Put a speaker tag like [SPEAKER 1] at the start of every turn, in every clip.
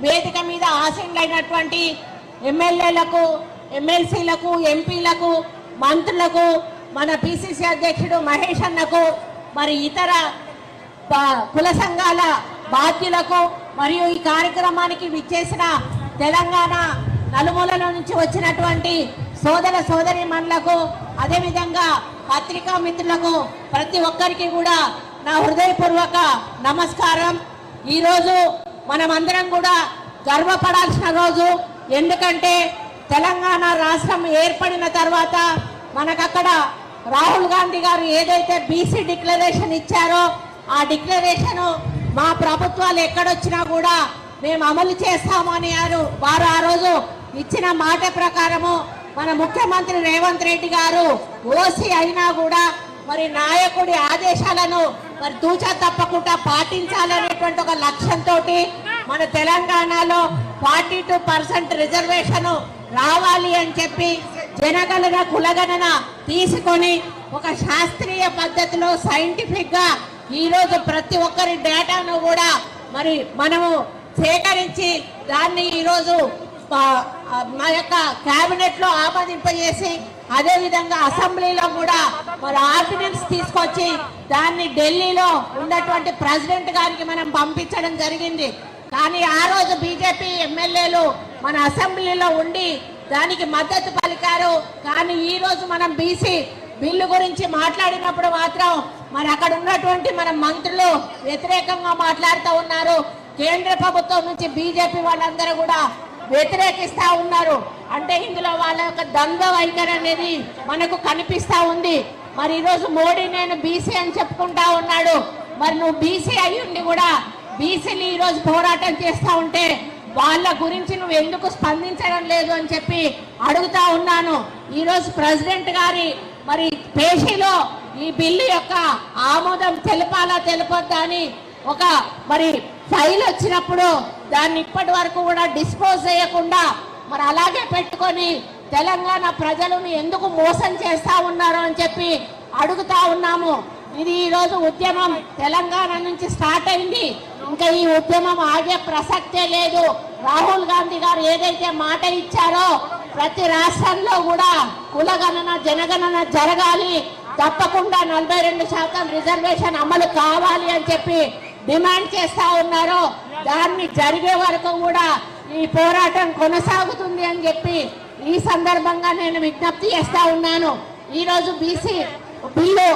[SPEAKER 1] వేదిక మీద ఆసీనులైనటువంటి ఎమ్మెల్యేలకు, ఎమ్మెల్సీలకు, ఎంపీలకు, మంత్రులకు, మన పిసిసి అధ్యక్షుడు మహేష్ అన్నకు, మరి ఇతర కుల సంఘాల బాధ్యులకు, మరియు ఈ కార్యక్రమానికి విచ్చేసిన తెలంగాణ నలుమూలల నుంచి వచ్చినటువంటి సోదర సోదరీమణులకు, అదేవిధంగా పత్రికా మిత్రులకు ప్రతి ఒక్కరికి కూడా నా హృదయపూర్వక నమస్కారం. ఈరోజు మనమందరం కూడా గర్వపడాల్సిన రోజు. ఎందుకంటే తెలంగాణ రాష్ట్రం ఏర్పడిన తర్వాత మనకక్కడ రాహుల్ గాంధీ గారు ఏదైతే బీసీ డిక్లరేషన్ ఇచ్చారో ఆ డిక్లరేషన్ మా ప్రభుత్వాలు ఎక్కడొచ్చినా కూడా మేము అమలు చేస్తామని వారు ఆ రోజు ఇచ్చిన మాట ప్రకారము మన ముఖ్యమంత్రి రేవంత్ రెడ్డి గారు ఓసీ అయినా కూడా మరి నాయకుడి ఆదేశాలను మరి తూచా తప్పకుండా పాటించాలనేటువంటి ఒక లక్ష్యంతో మన తెలంగాణలో 42% రిజర్వేషన్ రావాలి అని చెప్పి జనగణన కులగణన తీసుకొని ఒక శాస్త్రీయ పద్ధతిలో సైంటిఫిక్ గా ఈరోజు ప్రతి ఒక్కరి డేటాను కూడా మరి మనము సేకరించి దాన్ని ఈరోజు మా యొక్క కేబినెట్ లో ఆమోదింపజేసి అదేవిధంగా అసెంబ్లీలో కూడా మరి ఆర్డినెన్స్ తీసుకొచ్చి దాన్ని ఢిల్లీలో ఉన్నటువంటి ప్రెసిడెంట్ గారికి మనం పంపించడం జరిగింది. కానీ ఆ రోజు బీజేపీ ఎమ్మెల్యేలు మన అసెంబ్లీలో ఉండి దానికి మద్దతు పలికారు. కానీ ఈ రోజు మనం బీసీ బిల్లు గురించి మాట్లాడినప్పుడు మాత్రం మరి అక్కడ ఉన్నటువంటి మన మంత్రులు వ్యతిరేకంగా మాట్లాడుతూ ఉన్నారు. కేంద్ర ప్రభుత్వం నుంచి బీజేపీ వాళ్ళందరూ కూడా వ్యతిరేకిస్తా ఉన్నారు. అంటే ఇందులో వాళ్ళ యొక్క ద్వంద్వ వైఖరి అనేది మనకు కనిపిస్తా ఉంది. మరి ఈరోజు మోడీ నేను బీసీ అని చెప్పుకుంటా ఉన్నాడు. మరి నువ్వు బీసీ అయ్యుండి కూడా బీసీలు ఈరోజు పోరాటం చేస్తా ఉంటే వాళ్ళ గురించి నువ్వు ఎందుకు స్పందించడం లేదు అని చెప్పి అడుగుతా ఉన్నాను. ఈరోజు ప్రెసిడెంట్ గారి మరి పేషీలో ఈ బిల్లు యొక్క ఆమోదం తెలపొద్దా అని ఒక మరి ఫైల్ వచ్చినప్పుడు దాన్ని ఇప్పటి వరకు కూడా డిస్పోజ్ చేయకుండా మరి అలాగే పెట్టుకొని తెలంగాణ ప్రజలను ఎందుకు మోసం చేస్తా ఉన్నారు అని చెప్పి అడుగుతా ఉన్నాము. ఇది ఈరోజు ఉద్యమం తెలంగాణ నుంచి స్టార్ట్ అయింది. ఇంకా ఈ ఉద్యమం ఆగే ప్రసక్తే లేదు. రాహుల్ గాంధీ గారు ఏదైతే మాట ఇచ్చారో ప్రతి రాష్ట్రంలో కూడా కులగణన జనగణన జరగాలి, తప్పకుండా 42% రిజర్వేషన్ అమలు కావాలి అని చెప్పి డిమాండ్ చేస్తా ఉన్నారు. దాన్ని జరిగే వరకు కూడా ఈ పోరాటం కొనసాగుతుంది అని చెప్పి ఈ సందర్భంగా నేను విజ్ఞప్తి చేస్తా ఉన్నాను. ఈరోజు బీసీ బిల్లు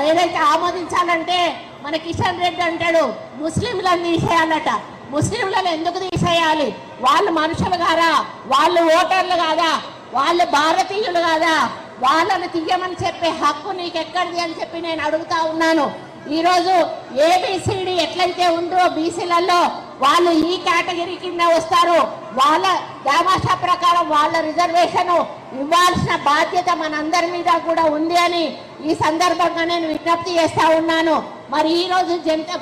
[SPEAKER 1] ఏదైతే ఆమోదించాలంటే మన కిషన్ రెడ్డి అంటాడు ముస్లింలను తీసేయాలట. ముస్లింలను ఎందుకు తీసేయాలి? వాళ్ళు మనుషులు కాదా? వాళ్ళు ఓటర్లు కాదా? వాళ్ళు భారతీయులు కాదా? వాళ్ళని తీయమని చెప్పే హక్కు నీకెక్కడిది అని చెప్పి నేను అడుగుతా ఉన్నాను. ఈరోజు ఏబిసిడి ఎట్లయితే ఉందో బీసీలలో వాళ్ళు ఈ కేటగిరీ కింద వస్తారు. వాళ్ళ దామాషా ప్రకారం వాళ్ళ రిజర్వేషన్ ఇవ్వాల్సిన బాధ్యత మనందరి మీద కూడా ఉంది అని ఈ సందర్భంగా నేను విజ్ఞప్తి చేస్తా ఉన్నాను. మరి ఈరోజు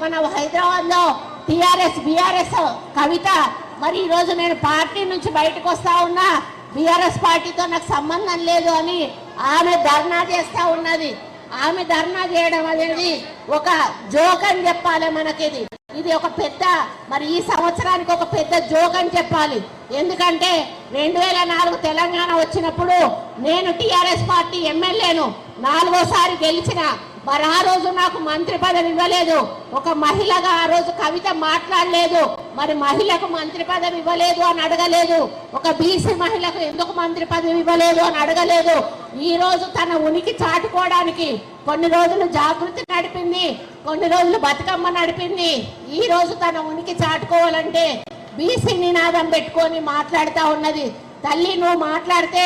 [SPEAKER 1] మన హైదరాబాద్ లో టిఆర్ఎస్ బిఆర్ఎస్ కవిత మరి ఈరోజు నేను పార్టీ నుంచి బయటకు వస్తా ఉన్నా, బిఆర్ఎస్ పార్టీతో నాకు సంబంధం లేదు అని ఆమె ధర్నా చేస్తా ఉన్నది. ఆమె ధర్నా చేయడం అనేది ఒక జోక్ అని చెప్పాలి. మనకి ఇది ఒక పెద్ద మరి ఈ సంవత్సరానికి ఒక పెద్ద జోక్ అని చెప్పాలి. ఎందుకంటే 2004 తెలంగాణ వచ్చినప్పుడు నేను టిఆర్ఎస్ పార్టీ ఎమ్మెల్యేను 4వసారి గెలిచిన. మరి ఆ రోజు నాకు మంత్రి పదవి ఇవ్వలేదు. ఒక మహిళగా ఆ రోజు కవిత మాట్లాడలేదు. మరి మహిళకు మంత్రి పదవి ఇవ్వలేదు అని అడగలేదు. ఒక బీసీ మహిళకు ఎందుకు మంత్రి పదవి ఇవ్వలేదు అని అడగలేదు. ఈ రోజు తన ఉనికి చాటుకోవడానికి కొన్ని రోజులు జాగృతి నడిపింది, కొన్ని రోజులు బతుకమ్మ నడిపింది. ఈ రోజు తన ఉనికి చాటుకోవాలంటే బీసీ నినాదం పెట్టుకొని మాట్లాడుతూ ఉన్నది. తల్లి నువ్వు మాట్లాడితే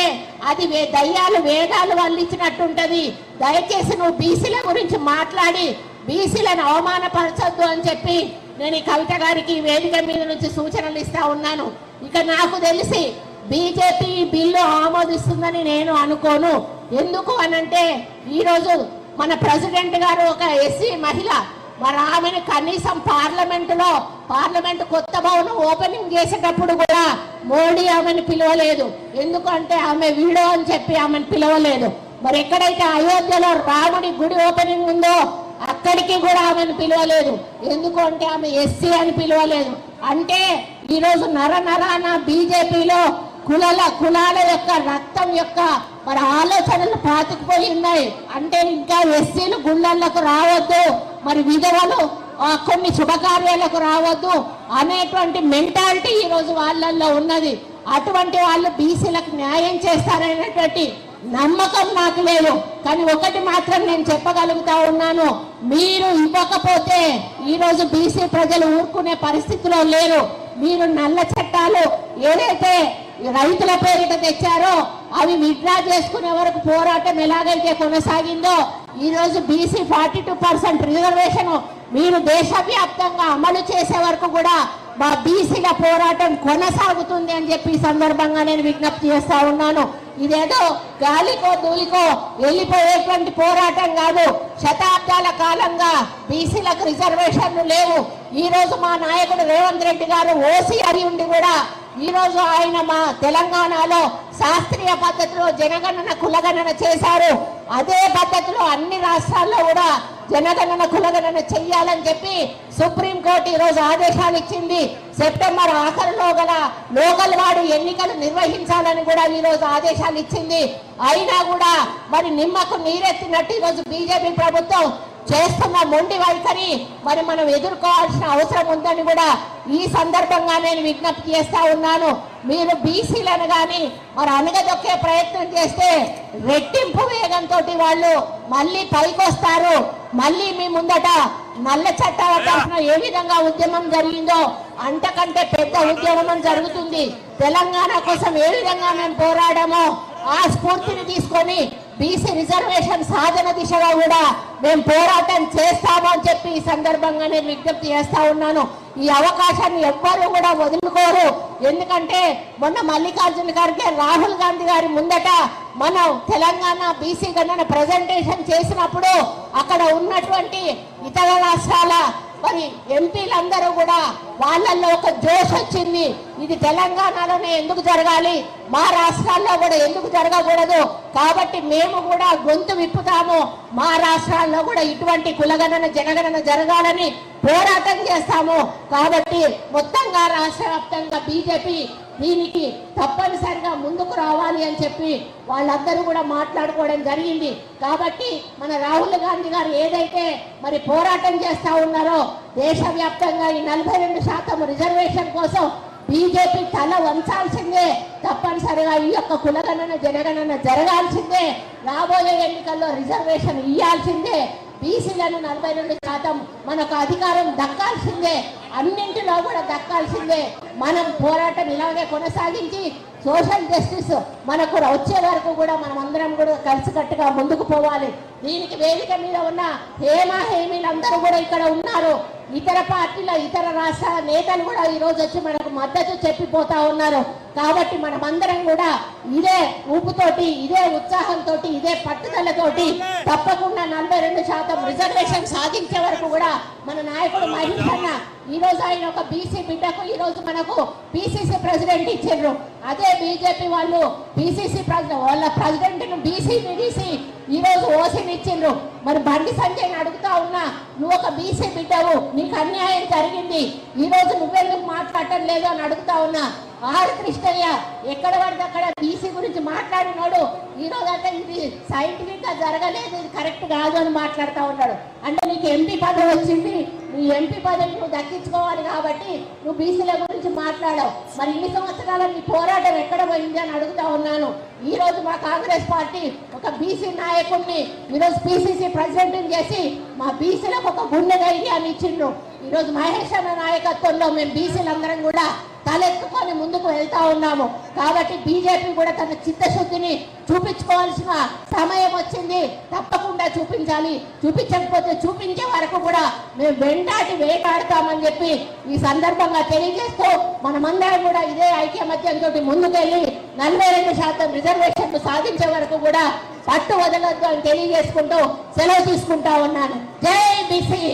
[SPEAKER 1] అది దయ్యాలు వేదాలు వల్లించినట్టుంటది. దయచేసి నువ్వు బీసీల గురించి మాట్లాడి బీసీలను అవమానపరచొద్దు అని చెప్పి నేను ఈ కవిత గారికి వేదిక మీద నుంచి సూచనలు ఇస్తా ఉన్నాను. ఇక నాకు తెలిసి బీజేపీ బిల్లు ఆమోదిస్తుందని నేను అనుకోను. ఎందుకు అనంటే ఈరోజు మన ప్రెసిడెంట్ గారు ఒక ఎస్సీ మహిళ, మరి ఆమెను కనీసం పార్లమెంట్ కొత్త భవనం ఓపెనింగ్ చేసేటప్పుడు కూడా మోడీ ఆమెను పిలవలేదు. ఎందుకంటే ఆమె వీడో అని చెప్పి ఆమెను పిలవలేదు. మరి ఎక్కడైతే అయోధ్యలో రాముడి గుడి ఓపెనింగ్ ఉందో అక్కడికి కూడా ఆమెను పిలవలేదు. ఎందుకంటే ఆమె ఎస్సీ అని పిలవలేదు. అంటే ఈరోజు నరాన బీజేపీలో కులాల యొక్క రక్తం యొక్క మరి ఆలోచనలు పాతుకుపోయి ఉన్నాయి. అంటే ఇంకా ఎస్సీలు గుళ్ళకు రావద్దు, మరి విధవలు కొన్ని శుభకార్యాలకు రావద్దు అనేటువంటి మెంటాలిటీ ఈరోజు వాళ్ళల్లో ఉన్నది. అటువంటి వాళ్ళు బీసీలకు న్యాయం చేస్తారనేటువంటి నమ్మకం నాకు లేదు. కానీ ఒకటి మాత్రం నేను చెప్పగలుగుతా ఉన్నాను, మీరు ఇవ్వకపోతే ఈరోజు బీసీ ప్రజలు ఊరుకునే పరిస్థితిలో లేరు. మీరు నల్ల చట్టాలు ఏదైతే రైతుల పేరిట తెచ్చారో అవి విత్డ్రా చేసుకునే వరకు పోరాటం ఎలాగైతే కొనసాగిందో ఈరోజు బీసీ 42% రిజర్వేషన్ మీరు దేశవ్యాప్తంగా అమలు చేసే వరకు కూడా మా బీసీల పోరాటం కొనసాగుతుంది అని చెప్పి ఈ సందర్భంగా నేను విజ్ఞప్తి చేస్తా ఉన్నాను. ఇదేదో గాలికో ధూళికో వెళ్ళిపోయేటువంటి పోరాటం కాదు. శతాబ్దాల కాలంగా బీసీలకు రిజర్వేషన్లు లేవు. ఈ రోజు మా నాయకుడు రేవంత్ రెడ్డి గారు ఓసీ అని ఉండి కూడా ఈ రోజు ఆయన మా తెలంగాణలో శాస్త్రీయ పద్ధతిలో జనగణన కులగణన చేశారు. అదే పద్ధతిలో అన్ని రాష్ట్రాల్లో కూడా జనగణన కులగణన చెయ్యాలని చెప్పి సుప్రీంకోర్టు ఈరోజు ఆదేశాలు ఇచ్చింది. సెప్టెంబర్ ఆఖరులో గల లోకల్ వార్డు ఎన్నికలు నిర్వహించాలని కూడా ఈరోజు ఆదేశాలు ఇచ్చింది. అయినా కూడా మరి నిమ్మకు నీరెత్తినట్టు ఈరోజు బీజేపీ ప్రభుత్వం చేస్తున్న మొండి వైఖరి మరి మనం ఎదుర్కోవాల్సిన అవసరం ఉందని కూడా ఈ సందర్భంగా నేను విజ్ఞప్తి చేస్తా ఉన్నాను. మీరు బీసీలను కానీ మరి అనగదొక్కే ప్రయత్నం చేస్తే రెట్టింపు వేగంతో వాళ్ళు మళ్ళీ పైకొస్తారు. మళ్ళీ మీ ముందట నల్ల చట్టాల తరఫున ఏ విధంగా ఉద్యమం జరిగిందో అంతకంటే పెద్ద ఉద్యమం జరుగుతుంది. తెలంగాణ కోసం ఏ విధంగా మేము పోరాడామో ఆ స్ఫూర్తిని తీసుకొని బీసీ రిజర్వేషన్ సాధన దిశగా కూడా మేము పోరాటం చేస్తామని చెప్పి ఈ సందర్భంగా నేను విజ్ఞప్తి చేస్తా ఉన్నాను. ఈ అవకాశాన్ని ఎవ్వరూ కూడా వదులుకోరు. ఎందుకంటే మొన్న మల్లికార్జున ఖర్గే రాహుల్ గాంధీ గారి ముందట మనం తెలంగాణ బీసీ గణన ప్రజెంటేషన్ చేసినప్పుడు అక్కడ ఉన్నటువంటి ఇతర రాష్ట్రాల మరి ఎంపీలందరూ కూడా వాళ్ళల్లో ఒక జోష్ వచ్చింది. ఇది తెలంగాణలోనే ఎందుకు జరగాలి, మా రాష్ట్రాల్లో కూడా ఎందుకు జరగకూడదు, కాబట్టి మేము కూడా గొంతు విప్పుతాము, మా రాష్ట్రాల్లో కూడా ఇటువంటి కులగణన జనగణన జరగాలని పోరాటం చేస్తాము. కాబట్టి మొత్తంగా రాష్ట్ర వ్యాప్తంగా బీజేపీ దీనికి తప్పనిసరిగా ముందుకు రావాలి అని చెప్పి వాళ్ళందరూ కూడా మాట్లాడుకోవడం జరిగింది. కాబట్టి మన రాహుల్ గాంధీ గారు ఏదైతే మరి పోరాటం చేస్తా ఉన్నారో దేశవ్యాప్తంగా ఈ 42% రిజర్వేషన్ కోసం బీజేపీ తల వంచాల్సిందే. తప్పనిసరిగా ఈ యొక్క కులగణన జనగణన జరగాల్సిందే. రాబోయే ఎన్నికల్లో రిజర్వేషన్ ఇయ్యాల్సిందే. బీసీలను 42% మనకు అధికారం దక్కాల్సిందే. అన్నింటిలో కూడా దక్కాల్సిందే. మనం పోరాటం ఇలాగే కొనసాగించి సోషల్ జస్టిస్ మనకు వచ్చే వరకు కూడా మనం అందరం కూడా కలిసికట్టుగా ముందుకు పోవాలి. దీనికి వేదిక మీద ఉన్న హేమీలందరూ కూడా ఇక్కడ ఉన్నారు. ఇతర పార్టీల ఇతర రాష్ట్రాల నేతలు కూడా ఈరోజు వచ్చి మనకు మద్దతు చెప్పిపోతా ఉన్నారు. కాబట్టి మనమందరం కూడా ఇదే ఊపుతోటి ఇదే ఉత్సాహంతో ఇదే పట్టుదలతోటి తప్పకుండా 42% రిజర్వేషన్ సాధించే వరకు కూడా మన నాయకుడు మహేష్ అన్న ఈరోజు ఆయన ఒక బీసీ బిడ్డకు ఈరోజు మనకు పిసిసి ప్రెసిడెంట్ ఇచ్చారు. అదే బీజేపీ వాళ్ళు పిసిసి వాళ్ళ ప్రెసిడెంట్ను బీసీని తీసి ఈరోజు ఓసీని ఇచ్చిండ్రు. మరి బండి సంజయ్ని అడుగుతా ఉన్నా, నువ్వు ఒక బీసీ బిడ్డవు, నీకు అన్యాయం జరిగింది, ఈరోజు నువ్వెందుకు మాట్లాడటం లేదు అని అడుగుతా ఉన్నా. ఆర్ కృష్ణయ్య ఎక్కడ పడితే అక్కడ బీసీ గురించి మాట్లాడినాడు. ఈరోజు అంటే ఇది సైంటిఫిక్ గా జరగలేదు, ఇది కరెక్ట్ కాదు అని మాట్లాడుతూ ఉన్నాడు. అంటే నీకు ఎంపీ పదవి వచ్చింది, నీ ఎంపీ పదవి నువ్వు దక్కించుకోవాలి కాబట్టి నువ్వు బీసీల గురించి మాట్లాడావు. మరి ఇన్ని సంవత్సరాల నీ పోరాటం ఎక్కడ పోయింది అని అడుగుతా ఉన్నాను. ఈ రోజు మా కాంగ్రెస్ పార్టీ ఒక బీసీ నాయకుడిని ఈరోజు పిసిసి ప్రెసిడెంట్ చేసి మా బీసీలకు ఒక గుండె ధైర్యాన్ని ఇచ్చిండ్రు. ఈరోజు మహేష్ అన్న నాయకత్వంలో మేము బీసీలందరం కూడా తలెత్తుకొని ముందుకు వెళ్తా ఉన్నాము. కాబట్టి బీజేపీ కూడా తన చిత్తశుద్ధిని చూపించుకోవాల్సిన సమయం వచ్చింది. తప్పకుండా చూపించాలి. చూపించకపోతే చూపించే వరకు కూడా మేము వెంటాటి వేటాడతామని చెప్పి ఈ సందర్భంగా తెలియజేస్తూ మనమందరం కూడా ఇదే ఐక్యమత్యంతో ముందుకెళ్ళి 42% రిజర్వేషన్ సాధించే వరకు కూడా పట్టు వదలొద్దు అని తెలియజేసుకుంటూ సెలవు తీసుకుంటా ఉన్నాను. జై బీసీ.